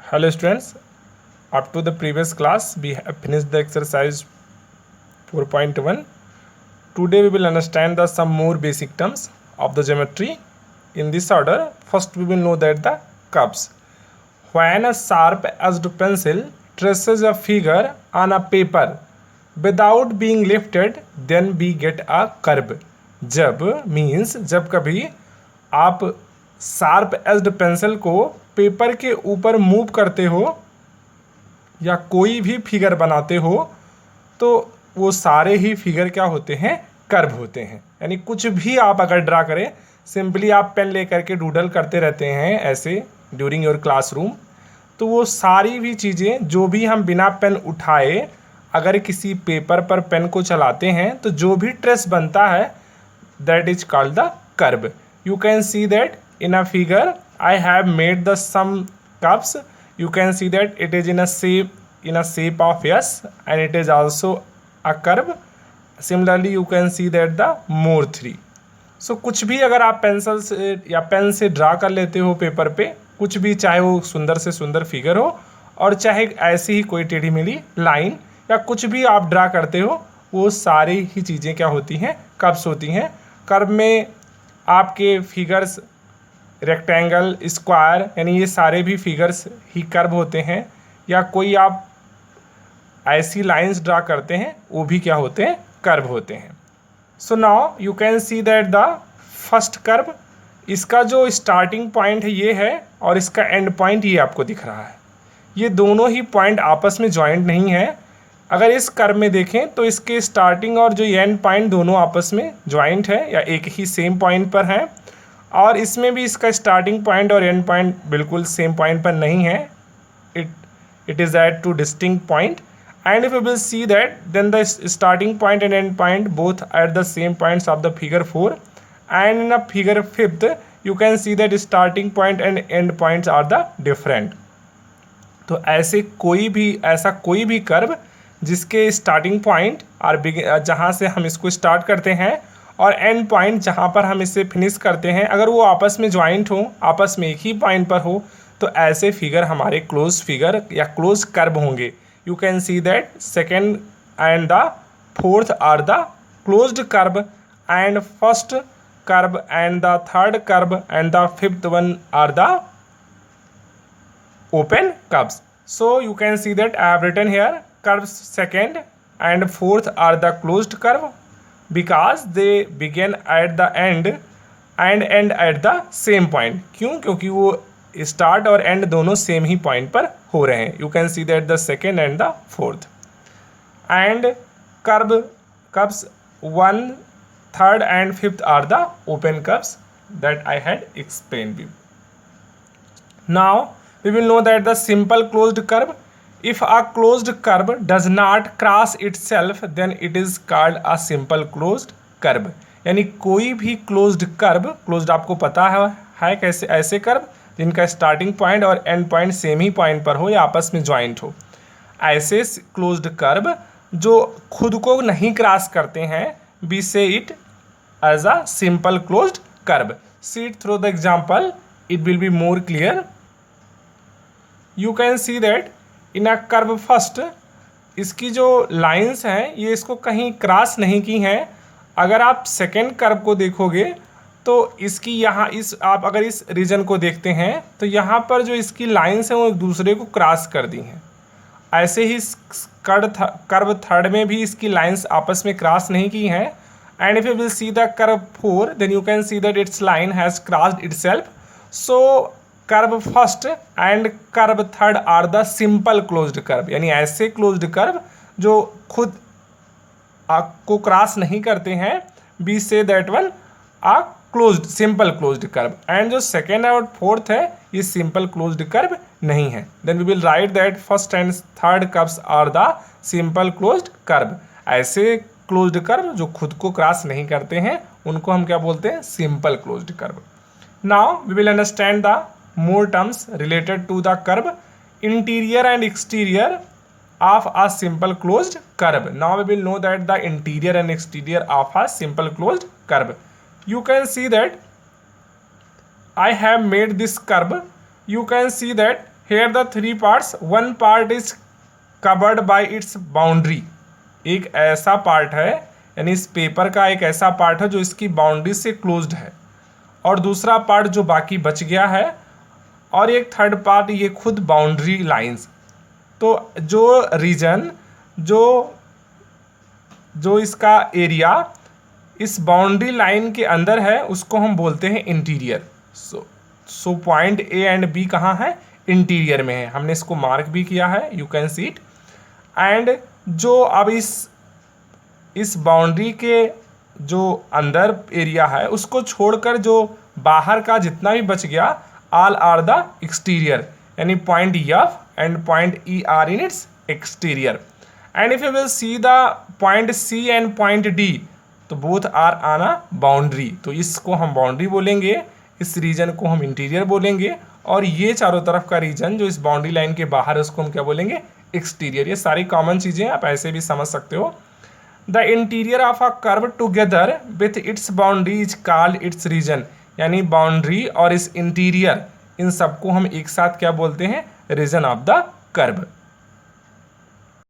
Hello students, up to the previous class we have finished the exercise 4.1. Today we will understand some more basic terms of the geometry. In this order, first we will know that the curves. When a sharp-edged pencil traces a figure on a paper without being lifted, then we get a curve. जब means जब कभी आप sharp aged pencil को paper के ऊपर move करते हो या कोई भी फिगर बनाते हो तो वो सारे ही फिगर क्या होते हैं, कर्व होते हैं। यानी कुछ भी आप अगर ड्रा करें, सिंपली आप पेन लेकर के डूडल करते रहते हैं ऐसे ड्यूरिंग योर क्लासरूम, तो वो सारी भी चीज़ें जो भी हम बिना पेन उठाए अगर किसी पेपर पर पेन को चलाते हैं तो जो भी ट्रेस बनता है that is called the curve. You can see that in a figure I have made the some curves. You can see that it is in a shape of S and it is also a curve. Similarly you can see that the more 3. So कुछ भी अगर आप pencil से या pen से draw कर लेते हो पेपर पे, कुछ भी, चाहे वो सुंदर से सुंदर फिगर हो और चाहे ऐसी ही कोई टेढ़ी मेढ़ी लाइन या कुछ भी आप ड्रा करते हो, वो सारी ही चीज़ें क्या होती हैं, कर्व्स होती हैं. कर्व में आपके फिगर्स रेक्टेंगल, स्क्वायर, यानी ये सारे भी फिगर्स ही कर्व होते हैं. या कोई आप ऐसी लाइंस ड्रा करते हैं वो भी क्या होते हैं, कर्व होते हैं. So now you can see that the first curve, इसका जो स्टार्टिंग पॉइंट है ये है और इसका एंड पॉइंट ये आपको दिख रहा है. ये दोनों ही पॉइंट आपस में जॉइंट नहीं है. अगर इस कर्व में देखें तो इसके स्टार्टिंग और जो एंड पॉइंट दोनों आपस में जॉइंट है या एक ही सेम पॉइंट पर है, और इसमें भी इसका स्टार्टिंग पॉइंट और एंड पॉइंट बिल्कुल सेम पॉइंट पर नहीं है. It is at two distinct point, and if you will see that then the starting point and end point both at the same points of the figure 4, and in a figure 5th you can see that starting point and end points are the different. तो ऐसा कोई भी curve जिसके starting point और जहाँ से हम इसको स्टार्ट करते हैं और एंड पॉइंट जहाँ पर हम इसे फिनिश करते हैं, अगर वो आपस में ज्वाइंट हो, आपस में एक ही पॉइंट पर हो, तो ऐसे फिगर हमारे क्लोज फिगर या क्लोज कर्व होंगे. You can see that second and the fourth are the closed curve and first curve and the third curve and the fifth one are the open curves. So you can see that I have written here curves second and fourth are the closed curve because they begin at the end and end at the same point. क्यों? क्योंकि वो start और end दोनों same ही point पर हो रहे हैं. You can see that the second and the fourth and curves 1, 3rd and 5th are the open curves that I had explained you. Now we will know that the simple closed curve, if a closed curve does not cross itself then it is called a simple closed curve. यानी कोई भी closed curve, closed आपको पता है कैसे, ऐसे curve जिनका starting point और एंड पॉइंट सेम ही पॉइंट पर हो या आपस में ज्वाइंट हो, ऐसे क्लोज्ड कर्व जो खुद को नहीं क्रॉस करते हैं, we say it as a simple closed curve. See it through the example, it will be more clear. You can see that in a curve first, इसकी जो लाइंस हैं ये इसको कहीं क्रॉस नहीं की हैं. अगर आप सेकेंड कर्व को देखोगे तो इसकी यहाँ आप अगर इस रीजन को देखते हैं तो यहाँ पर जो इसकी लाइंस हैं वो एक दूसरे को क्रॉस कर दी हैं. ऐसे ही कर्व थर्ड में भी इसकी लाइंस आपस में क्रॉस नहीं की हैं. And if you will see the curve 4 then you can see that its line has crossed itself. So curve first and curve third are the simple closed curve. यानी ऐसे क्लोज्ड कर्व जो खुद आपको cross नहीं करते हैं, बी से that one a closed simple closed curve. And जो सेकेंड और फोर्थ है ये सिंपल क्लोज्ड कर्व नहीं है. Then we will write that first and third curves are the simple closed curve. ऐसे क्लोज्ड कर्व जो खुद को क्रॉस नहीं करते हैं उनको हम क्या बोलते हैं, simple closed curve. Now we will understand the more terms related to the curve interior and exterior of a simple closed curve. Now we will know that the interior and exterior of a simple closed curve. You can see that I have made this curve. You can see that here the three parts, one part is covered by its boundary. एक ऐसा part है, यानी इस paper का एक ऐसा part है जो इसकी बाउंड्री से क्लोज्ड है, और दूसरा पार्ट जो बाकी बच गया है, और एक थर्ड पार्ट ये खुद बाउंड्री लाइंस। तो जो रीजन जो इसका एरिया इस बाउंड्री लाइन के अंदर है उसको हम बोलते हैं interior. So point A and B कहाँ है? इंटीरियर में है। हमने इसको मार्क भी किया है, you can see it. And जो अब इस बाउंड्री के जो अंदर एरिया है उसको छोड़कर जो बाहर का जितना भी बच गया, ऑल आर द एक्सटीरियर, यानी point f and point e are in its exterior. And if you will see the point c and point d, तो both are on a boundary, तो इसको हम बाउंड्री बोलेंगे, इस रीजन को हम interior बोलेंगे, और ये चारों तरफ का रीजन जो इस बाउंड्री लाइन के बाहर है उसको हम क्या बोलेंगे? एक्सटीरियर। ये सारी कॉमन चीज़ें आप ऐसे भी समझ सकते हो। The interior of a curve together with its boundary is called its region, यानी बाउंड्री और इस इंटीरियर इन सबको हम एक साथ क्या बोलते हैं? Region of the curve.